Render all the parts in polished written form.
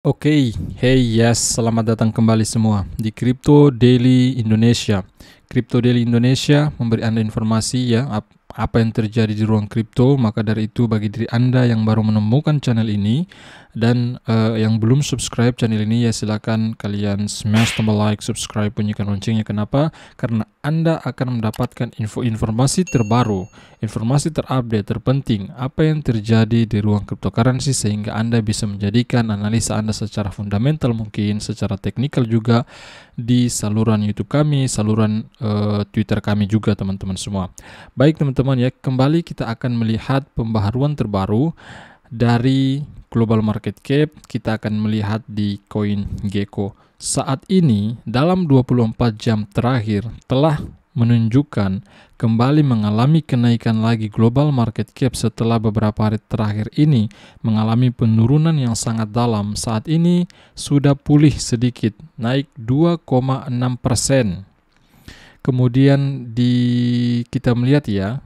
Oke, hey yes, selamat datang kembali semua di Crypto Daily Indonesia. Crypto Daily Indonesia memberi Anda informasi ya apa yang terjadi di ruang kripto. Maka dari itu bagi diri Anda yang baru menemukan channel ini dan yang belum subscribe channel ini, ya silakan kalian smash tombol like, subscribe, bunyikan loncengnya. Kenapa? Karena Anda akan mendapatkan informasi terbaru, informasi terupdate, terpenting, apa yang terjadi di ruang cryptocurrency, sehingga Anda bisa menjadikan analisa Anda secara fundamental mungkin, secara teknikal juga di saluran YouTube kami, saluran Twitter kami juga teman-teman semua. Baik teman-teman ya, kembali kita akan melihat pembaharuan terbaru dari global market cap. Kita akan melihat di koin Gecko. Saat ini dalam 24 jam terakhir telah menunjukkan kembali mengalami kenaikan lagi global market cap setelah beberapa hari terakhir ini mengalami penurunan yang sangat dalam. Saat ini sudah pulih sedikit, naik 2,6%. Kemudian kita melihat ya,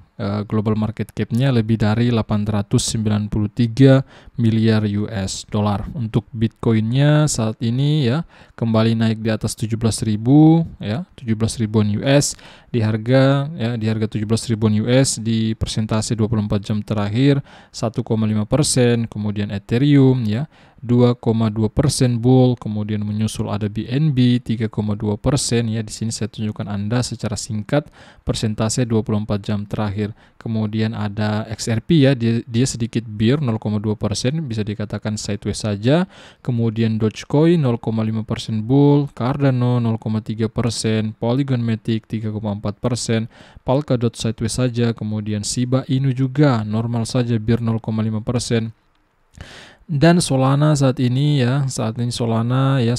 global market cap-nya lebih dari 893 miliar US dollar. Untuk Bitcoin-nya saat ini ya kembali naik di atas 17.000 ya, 17.000-an US di harga 17.000 US di persentase 24 jam terakhir 1,5%. Kemudian Ethereum ya 2,2% bull, kemudian menyusul ada BNB 3,2% ya. Di sini saya tunjukkan Anda secara singkat persentase 24 jam terakhir. Kemudian ada XRP ya, dia sedikit bear 0,2%, bisa dikatakan sideways saja. Kemudian Dogecoin 0,5% bull, Cardano 0,3%, Polygon Matic 3,4%, Polkadot sideways saja. Kemudian Shiba Inu juga normal saja, bear 0,5%. Dan Solana saat ini Solana ya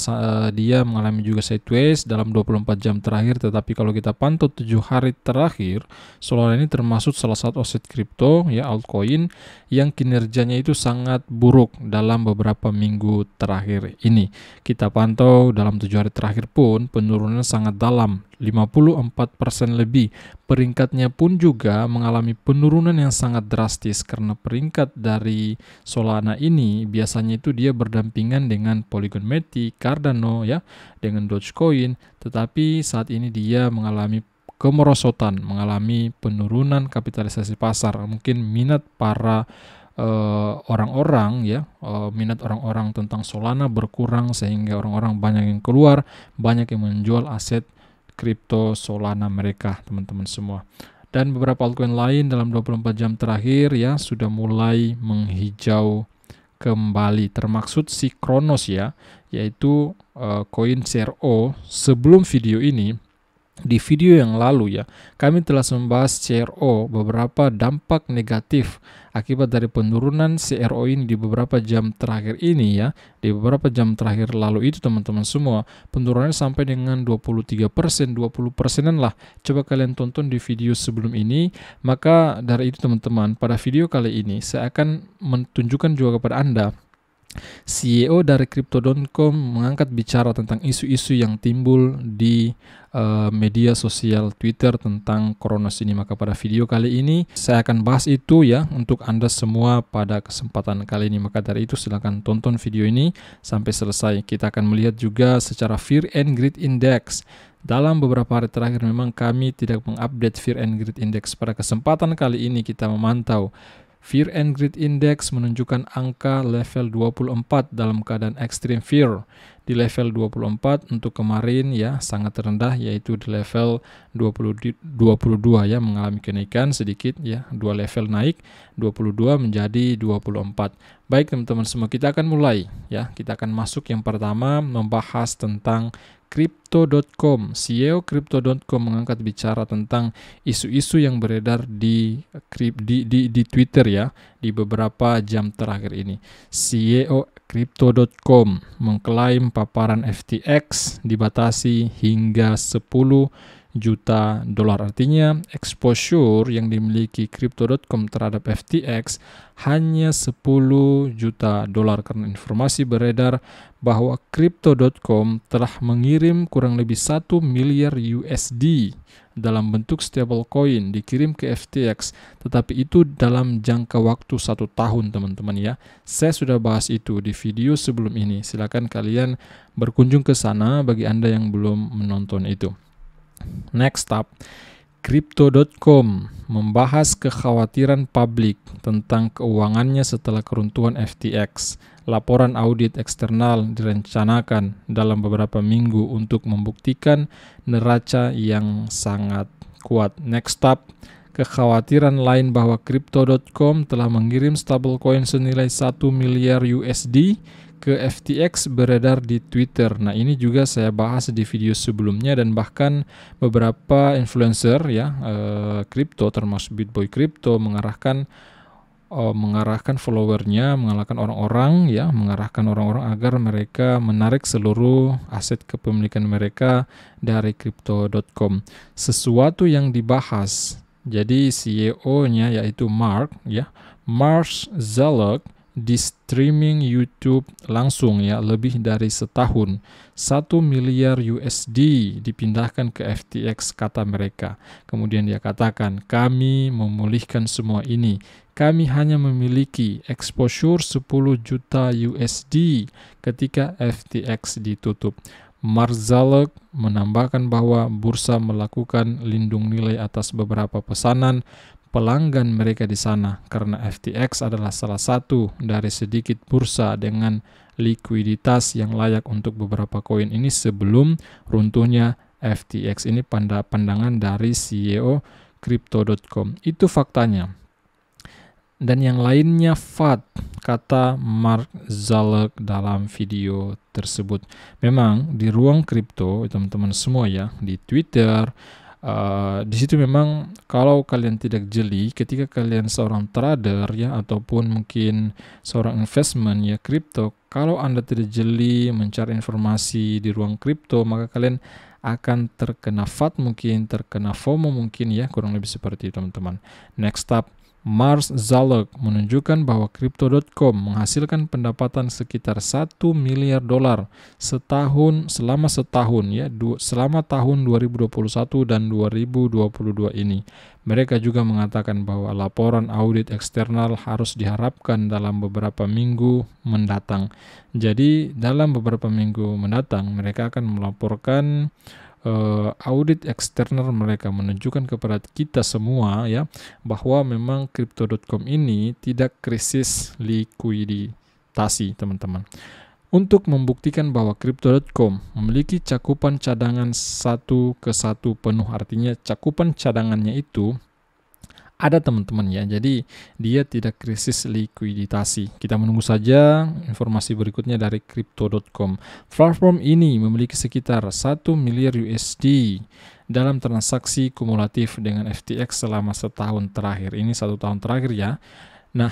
dia mengalami juga sideways dalam 24 jam terakhir. Tetapi kalau kita pantau 7 hari terakhir, Solana ini termasuk salah satu aset kripto ya, altcoin yang kinerjanya itu sangat buruk dalam beberapa minggu terakhir ini. Kita pantau dalam 7 hari terakhir pun penurunan sangat dalam, 54% lebih. Peringkatnya pun juga mengalami penurunan yang sangat drastis, karena peringkat dari Solana ini biasanya itu dia berdampingan dengan Polygon Matic, Cardano ya, dengan Dogecoin. Tetapi saat ini dia mengalami kemerosotan, mengalami penurunan kapitalisasi pasar. Mungkin minat para minat orang-orang tentang Solana berkurang, sehingga orang-orang banyak yang keluar, banyak yang menjual aset kripto Solana mereka teman-teman semua. Dan beberapa altcoin lain dalam 24 jam terakhir ya sudah mulai menghijau kembali, termaksud si Kronos ya, yaitu koin CRO. Sebelum video ini, di video yang lalu ya, kami telah membahas CRO, beberapa dampak negatif akibat dari penurunan CRO ini di beberapa jam terakhir ini ya. Di beberapa jam terakhir lalu itu teman-teman semua, penurunannya sampai dengan 23%, 20%-an lah. Coba kalian tonton di video sebelum ini. Maka dari itu teman-teman, pada video kali ini saya akan menunjukkan juga kepada Anda CEO dari Crypto.com mengangkat bicara tentang isu-isu yang timbul di media sosial Twitter tentang Kronos ini. Maka pada video kali ini saya akan bahas itu ya untuk Anda semua pada kesempatan kali ini. Maka dari itu silakan tonton video ini sampai selesai. Kita akan melihat juga secara Fear and Greed Index. Dalam beberapa hari terakhir memang kami tidak mengupdate Fear and Greed Index. Pada kesempatan kali ini kita memantau Fear and Greed Index menunjukkan angka level 24 dalam keadaan extreme fear. Di level 24 untuk kemarin ya sangat rendah, yaitu di level 22 ya, mengalami kenaikan sedikit ya, 2 level naik, 22 menjadi 24. Baik teman-teman semua, kita akan mulai ya. Kita akan masuk yang pertama membahas tentang Crypto.com. CEO Crypto.com mengangkat bicara tentang isu-isu yang beredar di Twitter ya di beberapa jam terakhir ini. CEO Crypto.com mengklaim paparan FTX dibatasi hingga 10 juta dolar. Artinya exposure yang dimiliki Crypto.com terhadap FTX hanya 10 juta dolar, karena informasi beredar bahwa Crypto.com telah mengirim kurang lebih 1 miliar USD dalam bentuk stablecoin dikirim ke FTX, tetapi itu dalam jangka waktu 1 tahun, teman-teman ya. Saya sudah bahas itu di video sebelum ini. Silakan kalian berkunjung ke sana bagi Anda yang belum menonton itu. Next up, Crypto.com membahas kekhawatiran publik tentang keuangannya setelah keruntuhan FTX. Laporan audit eksternal direncanakan dalam beberapa minggu untuk membuktikan neraca yang sangat kuat. Next up, kekhawatiran lain bahwa Crypto.com telah mengirim stablecoin senilai 1 miliar USD ke FTX beredar di Twitter. Nah, ini juga saya bahas di video sebelumnya, dan bahkan beberapa influencer ya kripto termasuk BitBoy Crypto mengarahkan followernya, mengarahkan orang-orang agar mereka menarik seluruh aset kepemilikan mereka dari Crypto.com. Sesuatu yang dibahas. Jadi CEO-nya yaitu Mark Zuckerberg di streaming YouTube langsung ya lebih dari setahun. 1 miliar USD dipindahkan ke FTX, kata mereka. Kemudian dia katakan, kami memulihkan semua ini. Kami hanya memiliki exposure 10 juta USD ketika FTX ditutup. Mark Zuckerberg menambahkan bahwa bursa melakukan lindung nilai atas beberapa pesanan pelanggan mereka di sana, karena FTX adalah salah satu dari sedikit bursa dengan likuiditas yang layak untuk beberapa koin ini sebelum runtuhnya FTX. Ini pandangan dari CEO Crypto.com. Itu faktanya. Dan yang lainnya FUD, kata Mark Zuckerberg dalam video tersebut. Memang di ruang kripto, teman-teman semua ya, di Twitter, di situ memang kalau kalian tidak jeli, ketika kalian seorang trader ya ataupun mungkin seorang investment ya kripto, kalau Anda tidak jeli mencari informasi di ruang kripto, maka kalian akan terkena FUD mungkin, terkena FOMO mungkin ya, kurang lebih seperti itu teman-teman. Next up, Mark Zuckerberg menunjukkan bahwa Crypto.com menghasilkan pendapatan sekitar 1 miliar dolar selama setahun ya, selama tahun 2021 dan 2022 ini. Mereka juga mengatakan bahwa laporan audit eksternal harus diharapkan dalam beberapa minggu mendatang. Jadi dalam beberapa minggu mendatang mereka akan melaporkan audit eksternal mereka, menunjukkan kepada kita semua ya bahwa memang Crypto.com ini tidak krisis likuiditasi, teman-teman. Untuk membuktikan bahwa Crypto.com memiliki cakupan cadangan 1 ke 1 penuh, artinya cakupan cadangannya itu ada, teman-teman ya. Jadi dia tidak krisis likuiditasi. Kita menunggu saja informasi berikutnya dari Crypto.com. Platform ini memiliki sekitar 1 miliar USD dalam transaksi kumulatif dengan FTX selama setahun terakhir. Ini 1 tahun terakhir ya. Nah,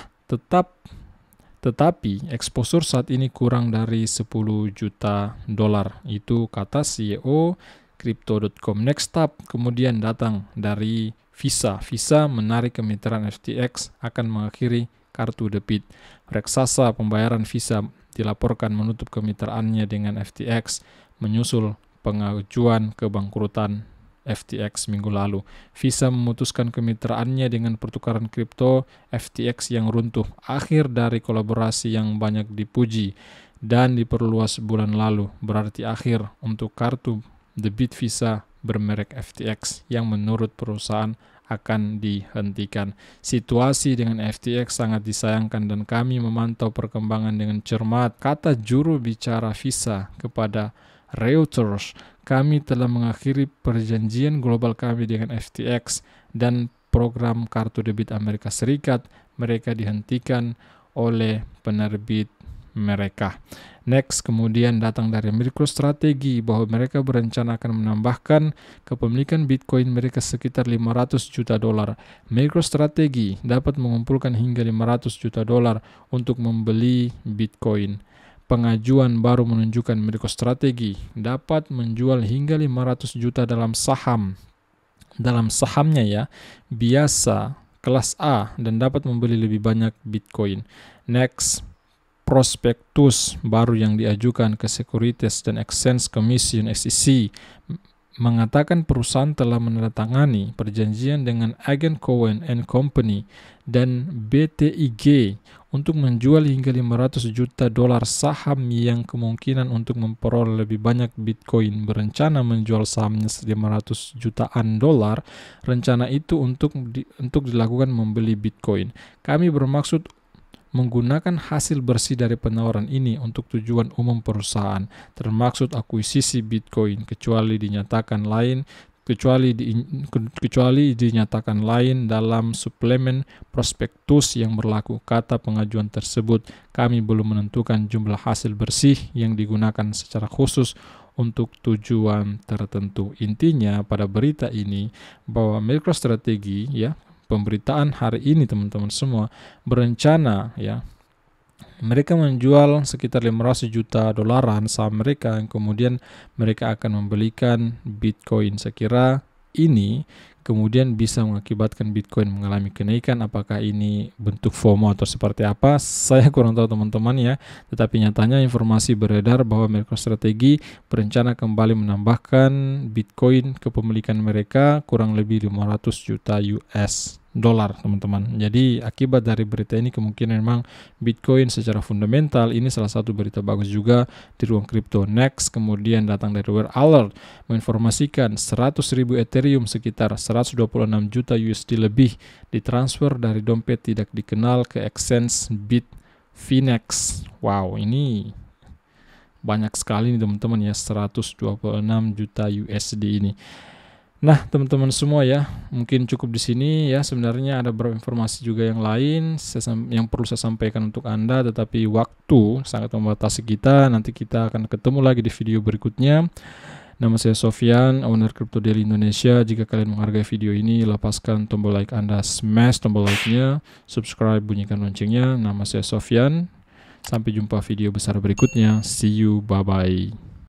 tetapi exposure saat ini kurang dari 10 juta dolar. Itu kata CEO Crypto.com. Next up kemudian datang dari Visa. Visa menarik kemitraan FTX akan mengakhiri kartu debit. Raksasa pembayaran Visa dilaporkan menutup kemitraannya dengan FTX menyusul pengajuan kebangkrutan FTX minggu lalu. Visa memutuskan kemitraannya dengan pertukaran kripto FTX yang runtuh, akhir dari kolaborasi yang banyak dipuji dan diperluas bulan lalu, berarti akhir untuk kartu debit Visa bermerek FTX yang menurut perusahaan akan dihentikan. Situasi dengan FTX sangat disayangkan dan kami memantau perkembangan dengan cermat, kata juru bicara Visa kepada Reuters. Kami telah mengakhiri perjanjian global kami dengan FTX dan program kartu debit Amerika Serikat mereka dihentikan oleh penerbit mereka. Next, kemudian datang dari MicroStrategy bahwa mereka berencana akan menambahkan kepemilikan Bitcoin mereka sekitar 500 juta dolar. MicroStrategy dapat mengumpulkan hingga 500 juta dolar untuk membeli Bitcoin. Pengajuan baru menunjukkan MicroStrategy dapat menjual hingga 500 juta dalam saham dalam sahamnya ya, biasa kelas A dan dapat membeli lebih banyak Bitcoin. Next, prospektus baru yang diajukan ke Securities and Exchange Commission (SEC) mengatakan perusahaan telah menandatangani perjanjian dengan agen Cowen and Company dan BTIG untuk menjual hingga 500 juta dolar saham yang kemungkinan untuk memperoleh lebih banyak Bitcoin. Berencana menjual sahamnya 500 jutaan dolar. Rencana itu untuk dilakukan membeli Bitcoin. Kami bermaksud menggunakan hasil bersih dari penawaran ini untuk tujuan umum perusahaan, termasuk akuisisi Bitcoin, kecuali dinyatakan lain dalam suplemen prospektus yang berlaku. Kata pengajuan tersebut, kami belum menentukan jumlah hasil bersih yang digunakan secara khusus untuk tujuan tertentu. Intinya pada berita ini bahwa MicroStrategy ya, pemberitaan hari ini teman-teman semua, berencana ya mereka menjual sekitar 500 juta dolaran saham mereka yang kemudian mereka akan membelikan Bitcoin. Saya kira ini kemudian bisa mengakibatkan Bitcoin mengalami kenaikan. Apakah ini bentuk FOMO atau seperti apa? Saya kurang tahu teman-teman ya. Tetapi nyatanya informasi beredar bahwa MicroStrategy berencana kembali menambahkan Bitcoin ke pemilikan mereka kurang lebih 500 juta US dolar teman-teman. Jadi akibat dari berita ini kemungkinan memang Bitcoin secara fundamental, ini salah satu berita bagus juga di ruang kripto. Next, kemudian datang dari Rare Alert menginformasikan 100.000 Ethereum sekitar 126 juta USD lebih ditransfer dari dompet tidak dikenal ke exchange Bitfinex. Wow, ini banyak sekali nih teman-teman ya, 126 juta USD ini. Nah, teman-teman semua ya, mungkin cukup di sini ya. Sebenarnya ada beberapa informasi juga yang lain yang perlu saya sampaikan untuk Anda, tetapi waktu sangat membatasi kita. Nanti kita akan ketemu lagi di video berikutnya. Nama saya Sofyan, owner Crypto Daily Indonesia. Jika kalian menghargai video ini, lepaskan tombol like Anda, smash tombol like-nya, subscribe, bunyikan loncengnya. Nama saya Sofyan. Sampai jumpa video besar berikutnya. See you, bye-bye.